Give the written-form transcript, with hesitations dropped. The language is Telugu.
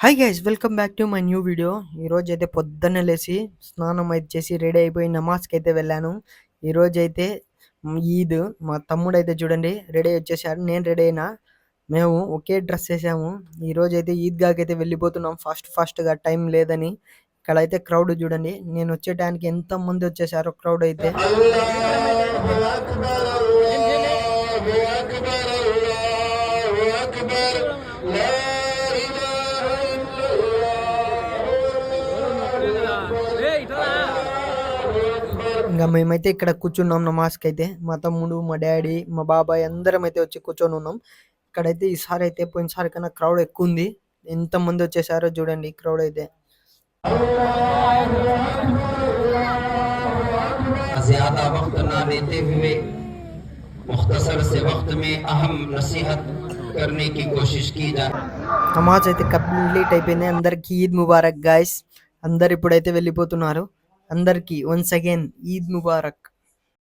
Hi guys welcome back to my new video. ఈరోజు అయితే పొద్దున్నే లేచి స్నానం అయితే చేసి రెడీ అయిపోయి నమాజ్కి అయితే వెళ్ళాను. ఈరోజు అయితే ఈద్. మా తమ్ముడు అయితే చూడండి రెడీ వచ్చేసాడు, నేను రెడీ అయినా. మేము ఒకే డ్రెస్ వేసాము. ఈరోజు అయితే ఈద్గాకి అయితే వెళ్ళిపోతున్నాం ఫాస్ట్గా, టైం లేదని. ఇక్కడైతే క్రౌడ్ చూడండి, నేను వచ్చే టైంకి ఎంత మంది వచ్చేసారో క్రౌడ్ అయితే. ఇంకా మేమైతే ఇక్కడ కూర్చున్నాం నమాజ్కి అయితే. మా తమ్ముడు, మా డాడీ, మా బాబాయ్ అందరం అయితే వచ్చి కూర్చొని ఉన్నాం. ఇక్కడైతే ఈసారి అయితే పోయినసారి కన్నా క్రౌడ్ ఎక్కువ ఉంది. ఎంతమంది వచ్చేసారో చూడండి క్రౌడ్ అయితే. ज़्यादा वक्त ना देते हुए मुख्तसर से वक्त में अहम नसीहत करने की कोशिश की जाए. నమాజ్ అయితే కంప్లీట్ అయిపోయింది. అందరికి ఈద్ ముబారక్ గాయ్స్. అందరు ఇప్పుడైతే వెళ్ళిపోతున్నారు. అందరికి వన్స్ అగైన్ ఈద్ ముబారక్.